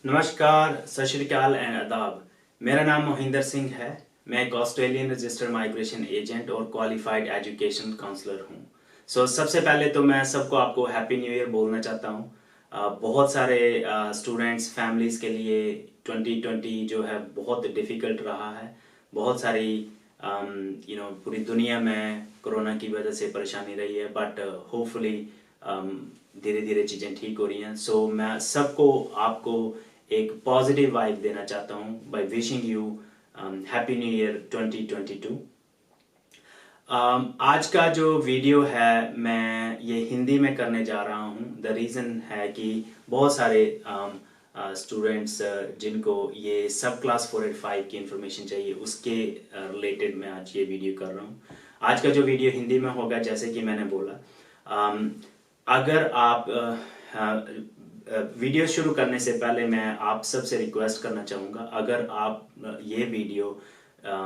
नमस्कार, सत श्री अकाल एंड आदाब। मेरा नाम मोहिंदर सिंह है। मैं एक ऑस्ट्रेलियन रजिस्टर्ड माइग्रेशन एजेंट और क्वालिफाइड एजुकेशन काउंसलर हूँ। सबसे पहले तो मैं सबको आपको हैप्पी न्यू ईयर बोलना चाहता हूँ। बहुत सारे स्टूडेंट्स फैमिलीज के लिए 2020 जो है बहुत डिफ़िकल्ट रहा है। बहुत सारी पूरी दुनिया में कोरोना की वजह से परेशानी रही है, बट होपफुली धीरे धीरे चीज़ें ठीक हो रही हैं। मैं सबको आपको एक पॉजिटिव वाइब देना चाहता हूँ by wishing you happy new year 2022। आज का जो वीडियो है मैं ये हिंदी में करने जा रहा हूँ। द रीज़न है कि बहुत सारे स्टूडेंट्स जिनको ये सब क्लास 485 की इंफॉर्मेशन चाहिए, उसके रिलेटेड मैं आज ये वीडियो कर रहा हूँ। आज का जो वीडियो हिंदी में होगा, जैसे कि मैंने बोला, अगर आप वीडियो शुरू करने से पहले मैं आप सबसे रिक्वेस्ट करना चाहूँगा, अगर आप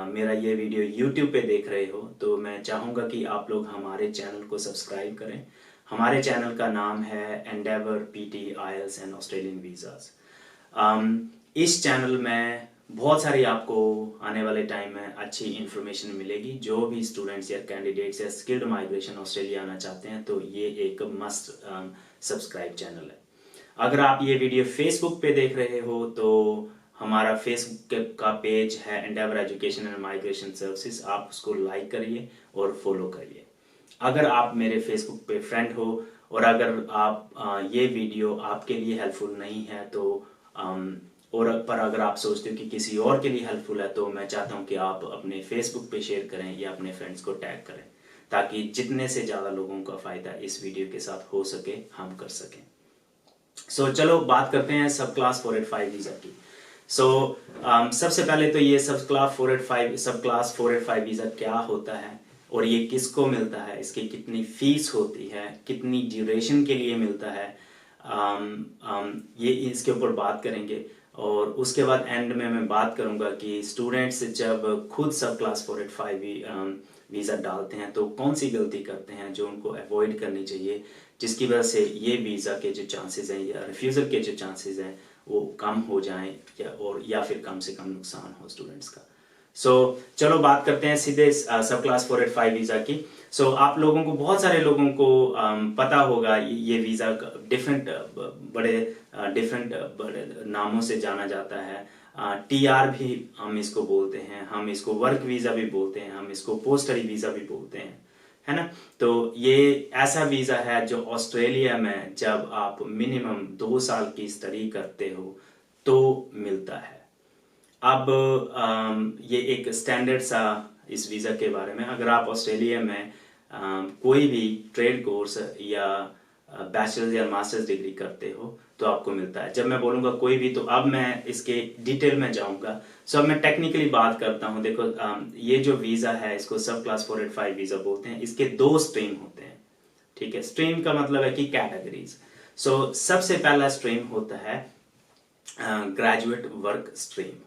मेरा ये वीडियो YouTube पे देख रहे हो तो मैं चाहूँगा कि आप लोग हमारे चैनल को सब्सक्राइब करें। हमारे चैनल का नाम है Endeavour PT IELTS and Australian visas. इस चैनल में बहुत सारी आपको आने वाले टाइम में अच्छी इन्फॉर्मेशन मिलेगी। जो भी स्टूडेंट्स या कैंडिडेट्स या स्किल्ड माइग्रेशन ऑस्ट्रेलिया आना चाहते हैं तो ये एक मस्ट सब्सक्राइब चैनल है। अगर आप ये वीडियो फेसबुक पे देख रहे हो तो हमारा फेसबुक का पेज है Endeavour education and migration services. आप उसको लाइक करिए और फॉलो करिए। अगर आप मेरे फेसबुक पे फ्रेंड हो और अगर आप ये वीडियो आपके लिए हेल्पफुल नहीं है तो पर अगर आप सोचते हो कि किसी और के लिए हेल्पफुल है तो मैं चाहता हूँ कि आप अपने फेसबुक पे शेयर करें या अपने फ्रेंड्स को टैग करें, ताकि जितने से ज़्यादा लोगों का फ़ायदा इस वीडियो के साथ हो सके हम कर सकें। चलो बात करते हैं सब क्लास 485 वीज़ा की। सबसे पहले तो ये सब क्लास 485 वीज़ा क्या होता है और ये किसको मिलता है, इसकी कितनी फीस होती है, कितनी ड्यूरेशन के लिए मिलता है, ये इसके ऊपर बात करेंगे। और उसके बाद एंड में मैं बात करूंगा कि स्टूडेंट्स जब खुद सब क्लास 485 वीज़ा डालते हैं तो कौन सी गलती करते हैं जो उनको अवॉइड करनी चाहिए, जिसकी वजह से ये वीज़ा के जो चांसेस हैं या रिफ्यूज़ल के जो चांसेस हैं वो कम हो जाएं या फिर कम से कम नुकसान हो स्टूडेंट्स का। चलो बात करते हैं सीधे सब क्लास 485 वीज़ा की। आप लोगों को, बहुत सारे लोगों को पता होगा ये वीज़ा डिफरेंट बड़े नामों से जाना जाता है। TR भी हम इसको बोलते हैं, हम इसको वर्क वीज़ा भी बोलते हैं, हम इसको पोस्टरी वीज़ा भी बोलते हैं, है ना। तो ये ऐसा वीज़ा है जो ऑस्ट्रेलिया में जब आप मिनिमम 2 साल की स्टडी करते हो तो मिलता है। अब ये एक स्टैंडर्ड सा इस वीज़ा के बारे में, अगर आप ऑस्ट्रेलिया में कोई भी ट्रेड कोर्स या बैचलर्स या मास्टर्स डिग्री करते हो तो आपको मिलता है। जब मैं बोलूँगा कोई भी, तो अब मैं इसके डिटेल में जाऊँगा। अब मैं टेक्निकली बात करता हूँ। देखो, ये जो वीज़ा है इसको सब क्लास 485 वीज़ा बोलते हैं। इसके 2 स्ट्रीम होते हैं, ठीक है। स्ट्रीम का मतलब है कि कैटेगरीज। सबसे पहला स्ट्रीम होता है ग्रेजुएट वर्क स्ट्रीम।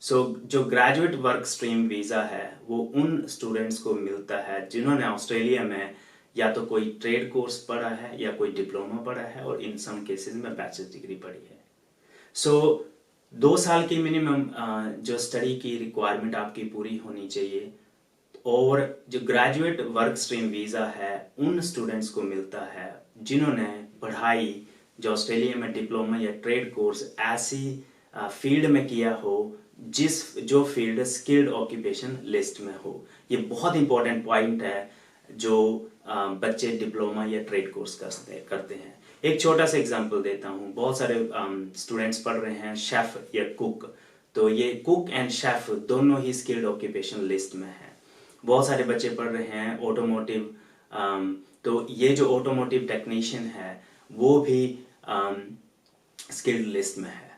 जो ग्रेजुएट वर्क स्ट्रीम वीज़ा है वो उन स्टूडेंट्स को मिलता है जिन्होंने ऑस्ट्रेलिया में या तो कोई ट्रेड कोर्स पढ़ा है या कोई डिप्लोमा पढ़ा है और इन सम केसेस में बैचलर डिग्री पढ़ी है। 2 साल की मिनिमम जो स्टडी की रिक्वायरमेंट आपकी पूरी होनी चाहिए। और जो ग्रेजुएट वर्क स्ट्रीम वीज़ा है उन स्टूडेंट्स को मिलता है जिन्होंने पढ़ाई जो ऑस्ट्रेलिया में डिप्लोमा या ट्रेड कोर्स ऐसी फील्ड में किया हो जो फील्ड स्किल्ड ऑक्यूपेशन लिस्ट में हो। ये बहुत इंपॉर्टेंट पॉइंट है जो बच्चे डिप्लोमा या ट्रेड कोर्स करते हैं। एक छोटा सा एग्जांपल देता हूँ। बहुत सारे स्टूडेंट्स पढ़ रहे हैं शेफ या कुक, तो ये कुक एंड शेफ दोनों ही स्किल्ड ऑक्यूपेशन लिस्ट में है। बहुत सारे बच्चे पढ़ रहे हैं ऑटोमोटिव, तो ये जो ऑटोमोटिव टेक्नीशियन है वो भी स्किल्ड लिस्ट में है।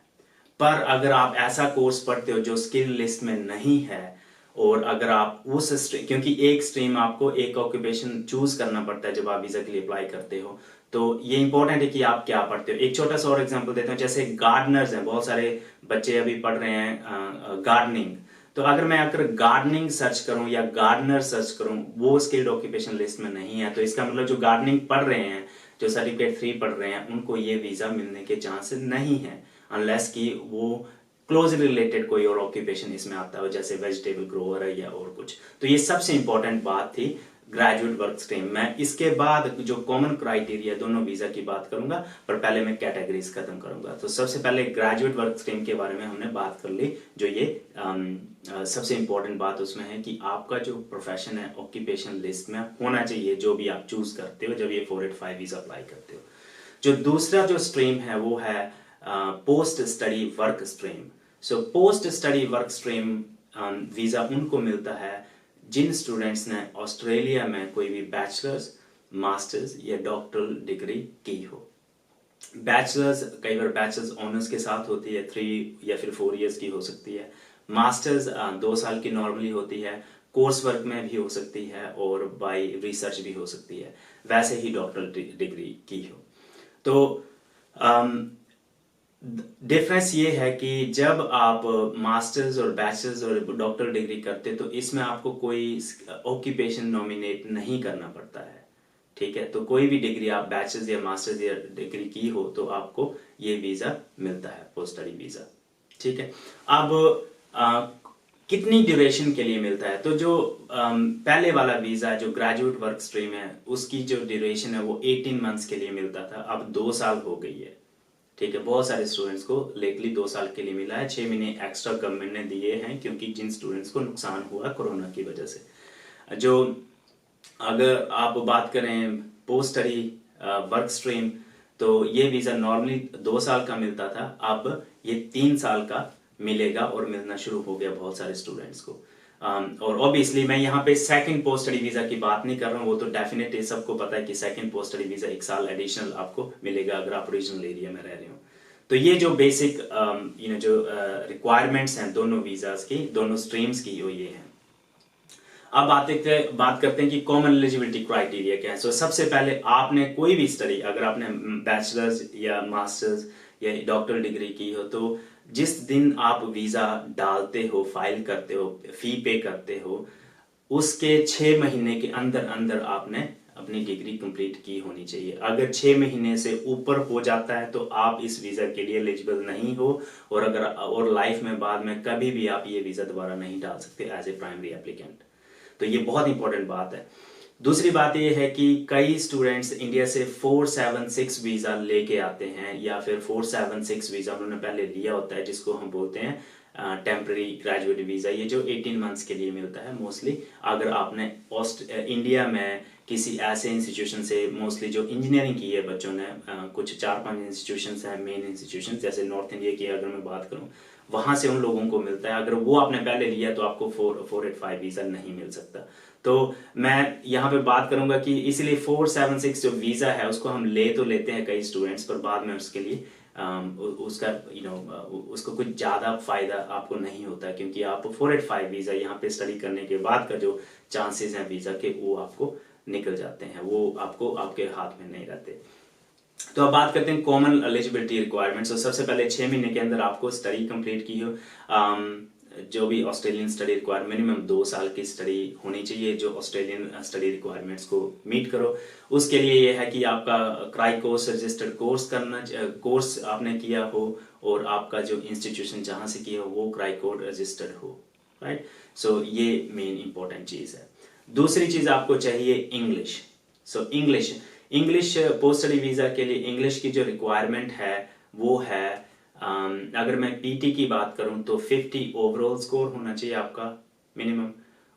पर अगर आप ऐसा कोर्स पढ़ते हो जो स्किल लिस्ट में नहीं है, और अगर आप उस स्ट्रीम, क्योंकि एक स्ट्रीम आपको एक ऑक्यूपेशन चूज करना पड़ता है जब आप वीज़ा के लिए अप्लाई करते हो, तो ये इंपॉर्टेंट है कि आप क्या पढ़ते हो। एक छोटा सा और एग्जांपल देता हूँ। जैसे गार्डनर्स हैं, बहुत सारे बच्चे अभी पढ़ रहे हैं गार्डनिंग, तो अगर मैं गार्डनिंग सर्च करूं या गार्डनर सर्च करूं, वो स्किल्ड ऑक्यूपेशन लिस्ट में नहीं है, तो इसका मतलब जो गार्डनिंग पढ़ रहे हैं, जो सर्टिफिकेट 3 पढ़ रहे हैं, उनको ये वीज़ा मिलने के चांसेस नहीं है। अनलेस कि वो क्लोजली रिलेटेड कोई और ऑक्यूपेशन इसमें आता हो, जैसे वेजिटेबल ग्रोअर है या और कुछ। तो ये सबसे इंपॉर्टेंट बात थी ग्रेजुएट वर्क स्ट्रीम। मैं इसके बाद जो कॉमन क्राइटेरिया दोनों वीजा की बात करूंगा, पर पहले मैं कैटेगरीज खत्म करूंगा। तो सबसे पहले ग्रेजुएट वर्क स्ट्रीम के बारे में हमने बात कर ली, जो ये सबसे इंपॉर्टेंट बात उसमें है कि आपका जो प्रोफेशन है ऑक्यूपेशन लिस्ट में होना चाहिए, जो भी आप चूज करते हो जब ये 485 वीजा अप्लाई करते हो। जो दूसरा जो स्ट्रीम है वो है post study work stream. So post study work stream visa उनको मिलता है जिन स्टूडेंट्स ने ऑस्ट्रेलिया में कोई भी बैचलर्स, मास्टर्स या डॉक्टरल डिग्री की हो। बैचलर्स कई बार बैचलर्स ऑनर्स के साथ होती है, 3 या फिर 4 इयर्स की हो सकती है। मास्टर्स 2 साल की नॉर्मली होती है, कोर्स वर्क में भी हो सकती है और बाय रिसर्च भी हो सकती है, वैसे ही डॉक्टरल डिग्री की हो। तो डिफरेंस ये है कि जब आप मास्टर्स और बैचलर्स और डॉक्टरल डिग्री करते तो इसमें आपको कोई ऑक्यूपेशन नॉमिनेट नहीं करना पड़ता है, ठीक है। तो कोई भी डिग्री आप बैचलर्स या मास्टर्स या डिग्री की हो तो आपको ये वीजा मिलता है, पोस्ट स्टडी वीजा, ठीक है। अब कितनी ड्यूरेशन के लिए मिलता है? तो जो पहले वाला वीजा जो ग्रेजुएट वर्क स्ट्रीम है उसकी जो ड्यूरेशन है वो 18 मंथ्स के लिए मिलता था, अब 2 साल हो गई है, ठीक है। बहुत सारे स्टूडेंट्स को लेटली 2 साल के लिए मिला है, 6 महीने एक्स्ट्रा गवर्नमेंट ने दिए हैं क्योंकि जिन स्टूडेंट्स को नुकसान हुआ कोरोना की वजह से। जो अगर आप बात करें पोस्ट स्टडी वर्क स्ट्रीम, तो ये वीजा नॉर्मली 2 साल का मिलता था, अब ये 3 साल का मिलेगा और मिलना शुरू हो गया बहुत सारे स्टूडेंट्स को। और ऑब्वियसली मैं यहाँ पे सेकंड पोस्ट स्टडी वीजा की बात नहीं कर रहा हूँ, वो तो डेफिनेटली सबको पता है कि सेकंड पोस्ट स्टडी वीजा 1 साल एडिशनल आपको मिलेगा अगर आप रीजनल एरिया में रह रहे हो। तो ये जो बेसिक जो रिक्वायरमेंट्स हैं दोनों वीजाज की, दोनों स्ट्रीम्स की, वो ये हैं। अब बात करते हैं कि कॉमन एलिजिबिलिटी क्राइटेरिया क्या है। सो सबसे पहले आपने कोई भी स्टडी, अगर आपने बैचलर्स या मास्टर्स या डॉक्टरल डिग्री की हो, तो जिस दिन आप वीजा डालते हो, फाइल करते हो, फी पे करते हो, उसके 6 महीने के अंदर अंदर आपने अपनी डिग्री कंप्लीट की होनी चाहिए। अगर 6 महीने से ऊपर हो जाता है तो आप इस वीजा के लिए एलिजिबल नहीं हो, और लाइफ में बाद में कभी भी आप ये वीजा दोबारा नहीं डाल सकते एज ए प्राइमरी एप्लीकेंट। तो ये बहुत इंपॉर्टेंट बात है। दूसरी बात ये है कि कई स्टूडेंट्स इंडिया से 476 वीजा लेके आते हैं, या फिर 476 वीजा उन्होंने पहले लिया होता है, जिसको हम बोलते हैं टेम्पररी ग्रेजुएट वीजा। ये जो 18 मंथ्स के लिए मिलता है मोस्टली, अगर आपने इंडिया में किसी ऐसे इंस्टीट्यूशन से, मोस्टली जो इंजीनियरिंग की है बच्चों ने, कुछ 4-5 इंस्टीट्यूशन है मेन इंस्टीट्यूशन, जैसे नॉर्थ इंडिया की अगर मैं बात करूं, वहां से उन लोगों को मिलता है। अगर वो आपने पहले लिया तो आपको 485 वीजा नहीं मिल सकता। तो मैं यहाँ पे बात करूंगा कि इसीलिए 476 जो वीजा है उसको हम ले तो लेते हैं कई स्टूडेंट्स, पर बाद में उसके लिए उसका उसको कुछ ज्यादा फायदा आपको नहीं होता, क्योंकि आप 485 वीजा यहाँ पे स्टडी करने के बाद का जो चांसेस हैं वीजा के, वो आपको निकल जाते हैं, वो आपको आपके हाथ में नहीं रहते। तो अब बात करते हैं कॉमन एलिजिबिलिटी रिक्वायरमेंट्स। तो सबसे पहले 6 महीने के अंदर आपको स्टडी कंप्लीट की हो। जो भी ऑस्ट्रेलियन स्टडी रिक्वायर, मिनिमम 2 साल की स्टडी होनी चाहिए जो ऑस्ट्रेलियन स्टडी रिक्वायरमेंट्स को मीट करो। उसके लिए ये है कि आपका क्राई कोर्स रजिस्टर्ड कोर्स आपने किया हो, और आपका जो इंस्टीट्यूशन जहां से किया हो वो क्राई कोड रजिस्टर्ड हो, राइट। सो ये मेन इंपॉर्टेंट चीज है। दूसरी चीज आपको चाहिए English. So English post study visa के लिए इंग्लिश की जो रिक्वायरमेंट है वो है, अगर मैं पीटी की बात करूं तो 50 ओवरऑल स्कोर होना चाहिए आपका मिनिमम,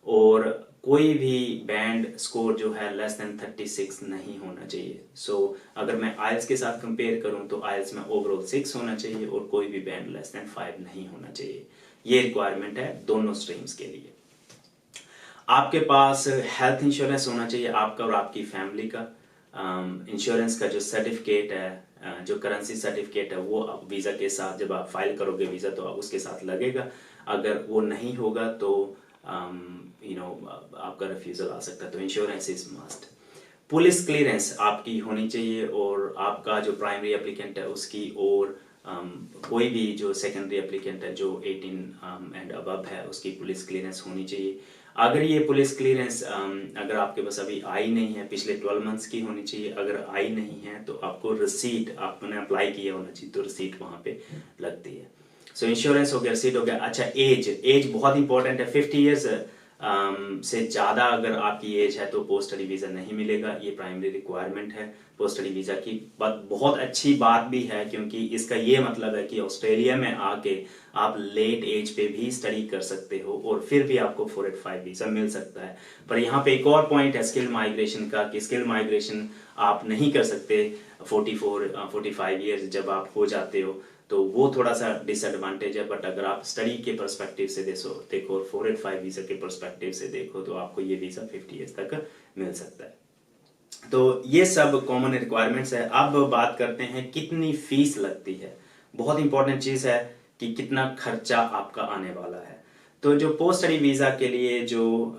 और कोई भी बैंड स्कोर जो है लेस देन 36 नहीं होना चाहिए। सो अगर मैं आइल्स के साथ कंपेयर करूं तो आइल्स में ओवरऑल 6 होना चाहिए और कोई भी बैंड लेस देन 5 नहीं होना चाहिए। ये रिक्वायरमेंट है दोनों स्ट्रीम्स के लिए। आपके पास हेल्थ इंश्योरेंस होना चाहिए आपका और आपकी फैमिली का। इंश्योरेंस का जो सर्टिफिकेट है, जो करेंसी सर्टिफिकेट है, वो वीजा के साथ जब आप फाइल करोगे वीजा तो उसके साथ लगेगा। अगर वो नहीं होगा तो आपका रिफ्यूजल आ सकता है। तो insurance is must. Police clearance आपकी होनी चाहिए, और आपका जो प्राइमरी एप्लीकेंट है उसकी, और कोई भी जो सेकेंडरी एप्लीकेंट है जो 18 एंड अबव है उसकी पुलिस क्लियरेंस होनी चाहिए। अगर ये पुलिस क्लियरेंस अगर आपके पास अभी आई नहीं है, पिछले 12 मंथ्स की होनी चाहिए, अगर आई नहीं है तो आपको रिसीट, आपने अप्लाई किया होना चाहिए तो रिसीट वहाँ पे लगती है। सो इंश्योरेंस हो गया, रिसीट हो गया। अच्छा, एज बहुत इंपॉर्टेंट है। 50 ईयर्स से ज़्यादा अगर आपकी एज है तो पोस्ट स्टडी वीज़ा नहीं मिलेगा, ये प्राइमरी रिक्वायरमेंट है पोस्ट स्टडी वीज़ा की। बात बहुत अच्छी बात भी है, क्योंकि इसका ये मतलब है कि ऑस्ट्रेलिया में आके आप लेट एज पे भी स्टडी कर सकते हो और फिर भी आपको 485 वीज़ा मिल सकता है। पर यहाँ पे एक और पॉइंट है स्किल माइग्रेशन का, कि स्किल माइग्रेशन आप नहीं कर सकते 45 ईयर्स जब आप हो जाते हो, तो वो थोड़ा सा डिसएडवांटेज है। बट अगर आप स्टडी के पर्सपेक्टिव से देखो और 485 वीज़ा के पर्सपेक्टिव से देखो तो आपको ये वीज़ा 50 ईयर्स तक मिल सकता है। तो ये सब कॉमन रिक्वायरमेंट्स है। अब बात करते हैं कितनी फीस लगती है। बहुत इंपॉर्टेंट चीज़ है कि कितना खर्चा आपका आने वाला है। तो जो पोस्ट स्टडी वीज़ा के लिए जो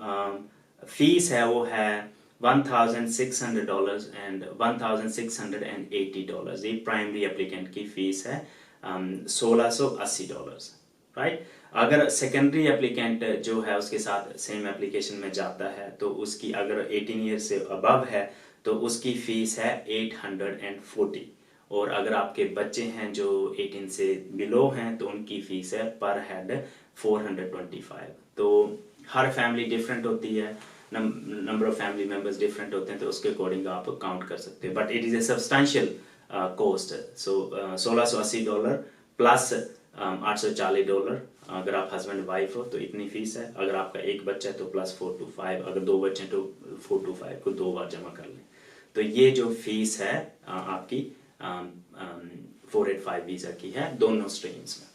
फीस है वो है $1,600 एंड $1,680। ये प्राइमरी एप्लीकेंट की फीस है, $1,680, राइट। अगर सेकेंडरी एप्लीकेंट जो है उसके साथ सेम एप्लीकेशन में जाता है तो उसकी अगर 18 ईयर से अबव है तो उसकी फीस है 840, और अगर आपके बच्चे हैं जो 18 से बिलो हैं तो उनकी फीस है पर हेड 425। तो हर फैमिली डिफरेंट होती है, number of family members different होते हैं, तो उसके अकॉर्डिंग आप काउंट कर सकते हो। But it is a substantial cost. So $1,680 plus $840 अगर आप हस्बैंड वाइफ हो तो इतनी फीस है। अगर आपका एक बच्चा है तो प्लस 425, अगर 2 बच्चे हैं तो 425 को 2 बार जमा कर लें। तो ये जो फीस है आपकी 485 वीज़ा की है दोनों स्ट्रीम्स में।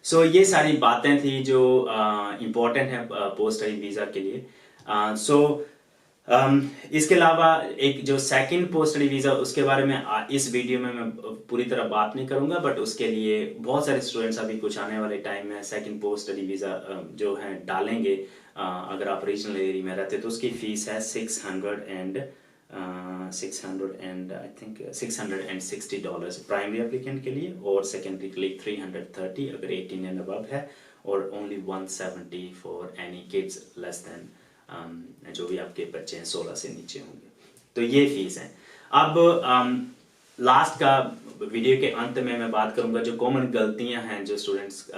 सो ये सारी बातें थी जो इम्पोर्टेंट है पोस्ट स्टडी वीज़ा के लिए। इसके अलावा एक जो सेकंड पोस्ट स्टडी वीज़ा, उसके बारे में इस वीडियो में मैं पूरी तरह बात नहीं करूंगा, बट उसके लिए बहुत सारे स्टूडेंट्स अभी कुछ आने वाले टाइम में सेकंड पोस्ट स्टडी वीज़ा जो है डालेंगे। अगर आप रीजनल एरिया में रहते तो उसकी फीस है $660 प्राइमरी एप्लीकेंट के लिए, और सेकेंडरी के लिए 330 अगर 18 एंड अबव है, और only 170 for any kids less than जो भी आपके बच्चे हैं 16 से नीचे होंगे। तो ये फीस है। अब लास्ट का वीडियो के अंत में मैं बात करूंगा जो कॉमन गलतियां हैं जो स्टूडेंट्स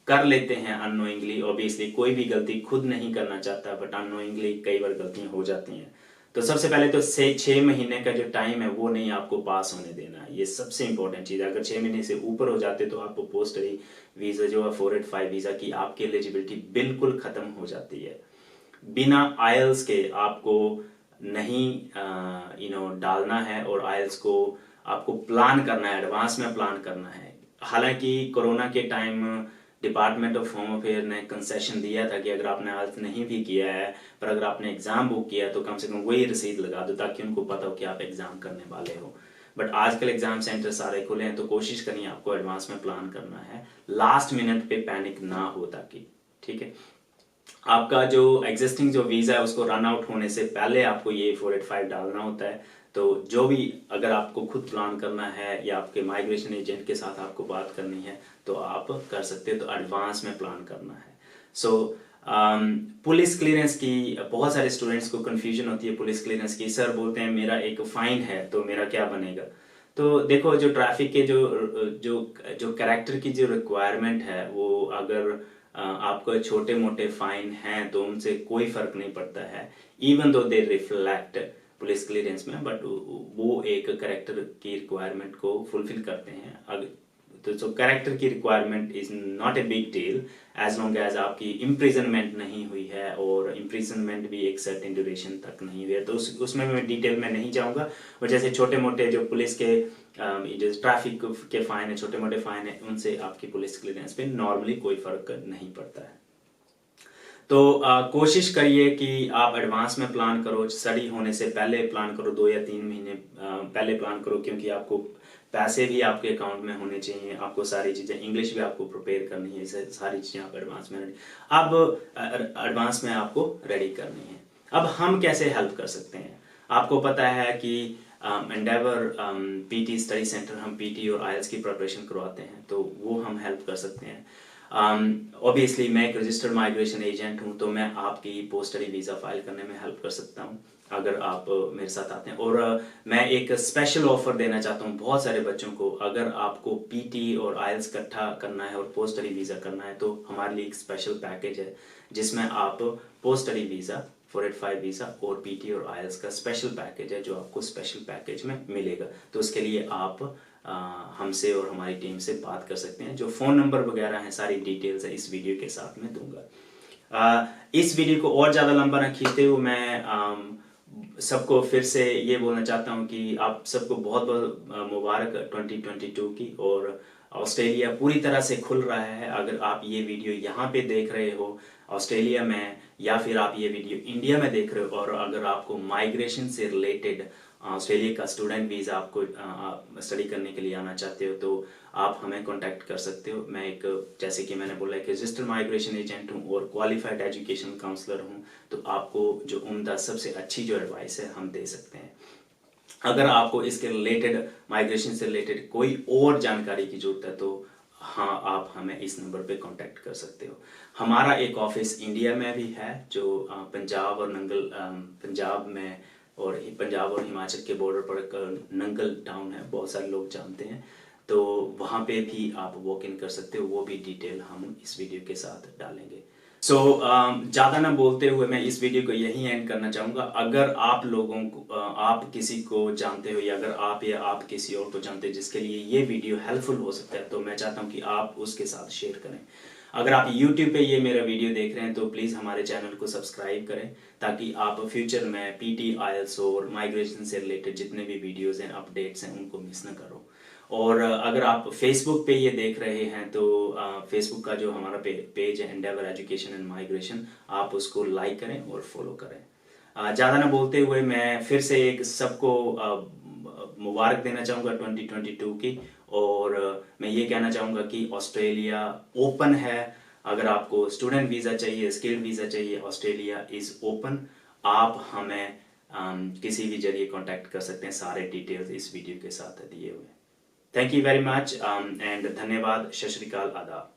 कर लेते हैं अननोइंगली। ऑब्वियसली कोई भी गलती खुद नहीं करना चाहता, बट अननोइंगली कई बार गलतियां हो जाती हैं। तो सबसे पहले तो 6 महीने का जो टाइम है वो नहीं आपको पास होने देना, ये सबसे इंपॉर्टेंट चीज़ है। अगर 6 महीने से ऊपर हो जाते तो आपको पोस्ट स्टडी वीज़ा जो है 485 वीज़ा की आपकी एलिजिबिलिटी बिल्कुल ख़त्म हो जाती है। बिना आयल्स के आपको नहीं डालना है, और आयल्स को आपको प्लान करना है, एडवांस में प्लान करना है। हालांकि कोरोना के time department of home affair ने कंसेशन दिया था कि अगर आपने आयल्स नहीं भी किया है पर अगर आपने एग्जाम बुक किया है तो कम से कम वही रसीद लगा दो ताकि उनको पता हो कि आप एग्जाम करने वाले हो। बट आजकल एग्जाम सेंटर सारे खुले हैं, तो कोशिश करिए आपको एडवांस में प्लान करना है, लास्ट मिनट पे पैनिक ना हो ताकि, ठीक है। आपका जो एग्जिस्टिंग जो वीज़ा है उसको रन आउट होने से पहले आपको ये 485 डालना होता है। तो जो भी अगर आपको खुद प्लान करना है या आपके माइग्रेशन एजेंट के साथ आपको बात करनी है तो आप कर सकते हो, तो एडवांस में प्लान करना है। सो पुलिस क्लियरेंस की बहुत सारे स्टूडेंट्स को कंफ्यूजन होती है पुलिस क्लियरेंस की। सर बोलते हैं मेरा एक फाइन है तो मेरा क्या बनेगा। तो देखो जो ट्रैफिक के जो कैरेक्टर की जो रिक्वायरमेंट है वो अगर आपको छोटे मोटे फाइन हैं तो उनसे कोई फर्क नहीं पड़ता है, इवन दो दे रिफ्लेक्ट पुलिस क्लियरेंस में, बट वो एक कैरेक्टर की रिक्वायरमेंट को फुलफिल करते हैं। तो कैरेक्टर की requirement is not a big deal as long as आपकी इम्प्रिजनमेंट नहीं हुई है, और इम्प्रिजनमेंट भी एक सर्टेन ड्यूरेशन तक नहीं हुई है। तो उसमें मैं डिटेल में नहीं जाऊंगा। और जैसे छोटे मोटे जो पुलिस के जो ट्रैफिक के फाइन है, छोटे मोटे फाइन है, उनसे आपकी पुलिस क्लियरेंस पे नॉर्मली कोई फर्क नहीं पड़ता है। तो कोशिश करिए कि आप एडवांस में प्लान करो, स्टडी होने से पहले प्लान करो, 2 या 3 महीने पहले प्लान करो, क्योंकि आपको पैसे भी आपके अकाउंट में होने चाहिए, आपको सारी चीज़ें, इंग्लिश भी आपको प्रिपेयर करनी है, इसे सारी चीज़ें आप एडवांस में आपको रेडी करनी है। अब हम कैसे हेल्प कर सकते हैं। आपको पता है कि एंडेवर पीटी स्टडी सेंटर हम पीटी और आइल्स की प्रिपरेशन करवाते हैं, तो वो हम हेल्प कर सकते हैं। ऑब्वियसली मैं एक रजिस्टर्ड माइग्रेशन एजेंट हूँ, तो मैं आपकी पोस्ट स्टडी वीज़ा फाइल करने में हेल्प कर सकता हूँ अगर आप मेरे साथ आते हैं। और मैं एक स्पेशल ऑफर देना चाहता हूँ बहुत सारे बच्चों को। अगर आपको पीटी और आइल्स इकट्ठा करना है और पोस्ट स्टडी वीज़ा करना है तो हमारे लिए एक स्पेशल पैकेज है जिसमें आप पोस्ट स्टडी वीज़ा, 485 वीज़ा और पीटी और आइल्स का स्पेशल पैकेज है जो आपको स्पेशल पैकेज में मिलेगा। तो उसके लिए आप हमसे और हमारी टीम से बात कर सकते हैं। जो फ़ोन नंबर वगैरह हैं, सारी डिटेल्स है इस वीडियो के साथ में दूंगा। इस वीडियो को और ज़्यादा लंबा न खींचते हुए मैं सबको फिर से ये बोलना चाहता हूँ कि आप सबको बहुत बहुत मुबारक 2022 की। और ऑस्ट्रेलिया पूरी तरह से खुल रहा है। अगर आप ये वीडियो यहाँ पे देख रहे हो ऑस्ट्रेलिया में, या फिर आप ये वीडियो इंडिया में देख रहे हो, और अगर आपको माइग्रेशन से रिलेटेड ऑस्ट्रेलिया का स्टूडेंट वीज़ा आपको स्टडी करने के लिए आना चाहते हो तो आप हमें कांटेक्ट कर सकते हो। मैं एक, जैसे कि मैंने बोला, एक रजिस्टर्ड माइग्रेशन एजेंट हूँ और क्वालिफाइड एजुकेशन काउंसलर हूँ। तो आपको जो उम्दा सबसे अच्छी जो एडवाइस है हम दे सकते हैं। अगर आपको इसके रिलेटेड, माइग्रेशन से रिलेटेड कोई और जानकारी की जरूरत है तो हाँ, आप हमें इस नंबर पे कांटेक्ट कर सकते हो। हमारा एक ऑफिस इंडिया में भी है जो पंजाब और हिमाचल के बॉर्डर पर नंगल टाउन है, बहुत सारे लोग जानते हैं। तो वहाँ पे भी आप वॉक इन कर सकते हो, वो भी डिटेल हम इस वीडियो के साथ डालेंगे। ज़्यादा ना बोलते हुए मैं इस वीडियो को यहीं एंड करना चाहूँगा। अगर आप लोगों को, आप किसी को जानते हो, या अगर आप किसी और को जानते हो जिसके लिए ये वीडियो हेल्पफुल हो सकता है, तो मैं चाहता हूँ कि आप उसके साथ शेयर करें। अगर आप YouTube पे ये मेरा वीडियो देख रहे हैं तो प्लीज़ हमारे चैनल को सब्सक्राइब करें ताकि आप फ्यूचर में पीटी, आइल्स और माइग्रेशन से रिलेटेड जितने भी वीडियोज़ हैं, अपडेट्स हैं, उनको मिस न करो। और अगर आप फेसबुक पे ये देख रहे हैं तो फेसबुक का जो हमारा पेज है एंडेवर एजुकेशन एंड माइग्रेशन, आप उसको लाइक करें और फॉलो करें। ज़्यादा ना बोलते हुए मैं फिर से एक सबको मुबारक देना चाहूँगा 2022 की। और मैं ये कहना चाहूँगा कि ऑस्ट्रेलिया ओपन है। अगर आपको स्टूडेंट वीज़ा चाहिए, स्किल्ड वीज़ा चाहिए, ऑस्ट्रेलिया इज़ ओपन। आप हमें किसी भी जरिए कांटेक्ट कर सकते हैं। सारे डिटेल्स इस वीडियो के साथ दिए हुए हैं। Thank you very much and धन्यवाद। सत श्री अकाल, आदाब।